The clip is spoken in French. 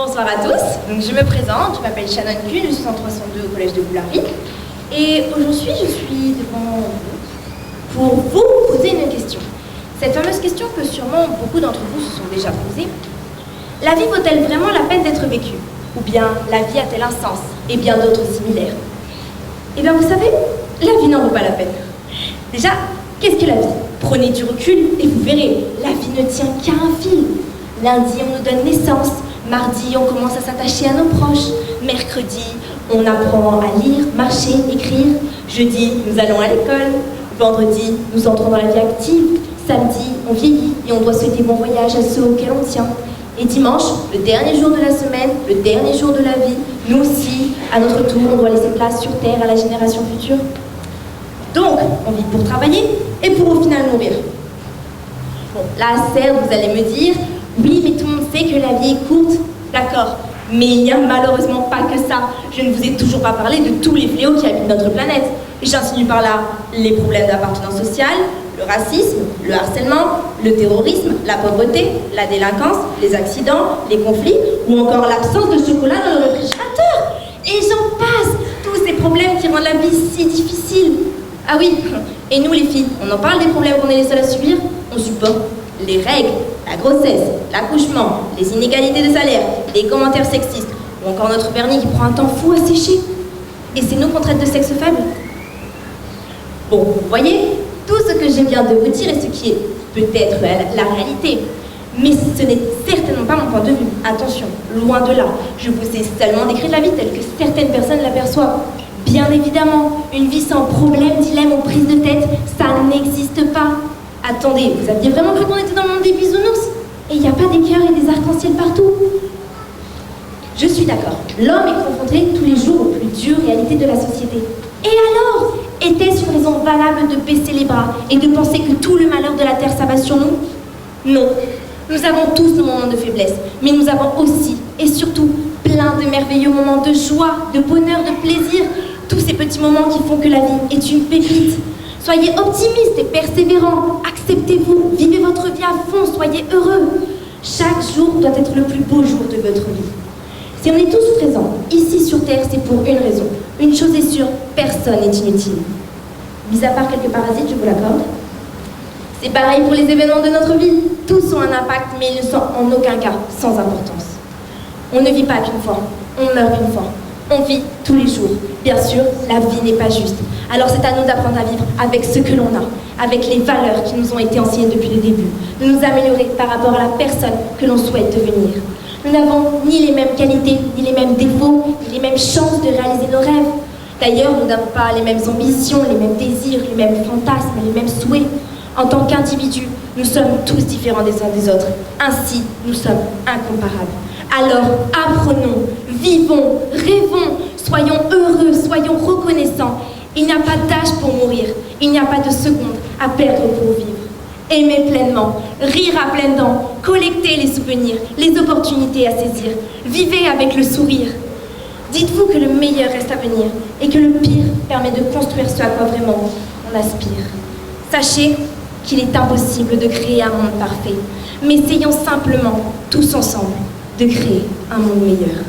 Bonsoir à tous, donc je me présente, je m'appelle Shannon Kuhn, je suis en 302 au collège de Boularville. Et aujourd'hui, je suis devant vous pour vous poser une question. Cette fameuse question que sûrement beaucoup d'entre vous se sont déjà posée. La vie vaut-elle vraiment la peine d'être vécue? Ou bien la vie a-t-elle un sens? Et bien d'autres similaires. Eh bien vous savez, la vie n'en vaut pas la peine. Déjà, qu'est-ce que la vie? Prenez du recul et vous verrez, la vie ne tient qu'à un fil. Lundi, on nous donne naissance. Mardi, on commence à s'attacher à nos proches. Mercredi, on apprend à lire, marcher, écrire. Jeudi, nous allons à l'école. Vendredi, nous entrons dans la vie active. Samedi, on vieillit et on doit souhaiter bon voyage à ceux auxquels on tient. Et dimanche, le dernier jour de la semaine, le dernier jour de la vie, nous aussi, à notre tour, on doit laisser place sur Terre à la génération future. Donc, on vit pour travailler et pour au final mourir. Bon, là, certes, vous allez me dire, oui, mais tout le monde sait que la vie est courte. D'accord, mais il n'y a malheureusement pas que ça. Je ne vous ai toujours pas parlé de tous les fléaux qui habitent notre planète. J'insinue par là les problèmes d'appartenance sociale, le racisme, le harcèlement, le terrorisme, la pauvreté, la délinquance, les accidents, les conflits, ou encore l'absence de chocolat dans le réfrigérateur. Et j'en passe, tous ces problèmes qui rendent la vie si difficile. Ah oui, et nous les filles, on en parle des problèmes qu'on est les seules à subir, on supporte les règles, la grossesse, l'accouchement, les inégalités de salaire, les commentaires sexistes, ou encore notre vernis qui prend un temps fou à sécher. Et c'est nous qu'on traite de sexe faible. Bon, vous voyez, tout ce que je viens de vous dire est ce qui est peut-être la réalité. Mais ce n'est certainement pas mon point de vue. Attention, loin de là. Je vous ai seulement décrit la vie telle que certaines personnes l'aperçoivent. Bien évidemment, une vie sans problème, dilemme ou prise de tête, ça n'existe pas. Attendez, vous aviez vraiment cru qu'on était dans le monde des bisounours? Et il n'y a pas des cœurs et des arcs-en-ciel partout? Je suis d'accord, l'homme est confronté tous les jours aux plus dures réalités de la société. Et alors, était-ce une raison valable de baisser les bras et de penser que tout le malheur de la terre s'abat sur nous? Non, nous avons tous nos moments de faiblesse, mais nous avons aussi, et surtout, plein de merveilleux moments de joie, de bonheur, de plaisir, tous ces petits moments qui font que la vie est une pépite. Soyez optimistes et persévérants, acceptez-vous, vivez votre vie à fond, soyez heureux. Chaque jour doit être le plus beau jour de votre vie. Si on est tous présents, ici sur Terre, c'est pour une raison. Une chose est sûre, personne n'est inutile. Mis à part quelques parasites, je vous l'accorde. C'est pareil pour les événements de notre vie. Tous ont un impact, mais ils ne sont en aucun cas sans importance. On ne vit pas qu'une fois, on meurt qu'une fois. On vit tous les jours. Bien sûr, la vie n'est pas juste. Alors c'est à nous d'apprendre à vivre avec ce que l'on a, avec les valeurs qui nous ont été enseignées depuis le début, de nous améliorer par rapport à la personne que l'on souhaite devenir. Nous n'avons ni les mêmes qualités, ni les mêmes défauts, ni les mêmes chances de réaliser nos rêves. D'ailleurs, nous n'avons pas les mêmes ambitions, les mêmes désirs, les mêmes fantasmes, les mêmes souhaits. En tant qu'individus, nous sommes tous différents des uns des autres. Ainsi, nous sommes incomparables. Alors, apprenons, vivons, rêvons, soyons heureux, soyons reconnaissants. Il n'y a pas d'âge pour mourir, il n'y a pas de seconde à perdre pour vivre. Aimez pleinement, rire à pleines dents, collectez les souvenirs, les opportunités à saisir. Vivez avec le sourire. Dites-vous que le meilleur reste à venir et que le pire permet de construire ce à quoi vraiment on aspire. Sachez qu'il est impossible de créer un monde parfait, mais essayons simplement, tous ensemble, de créer un monde meilleur.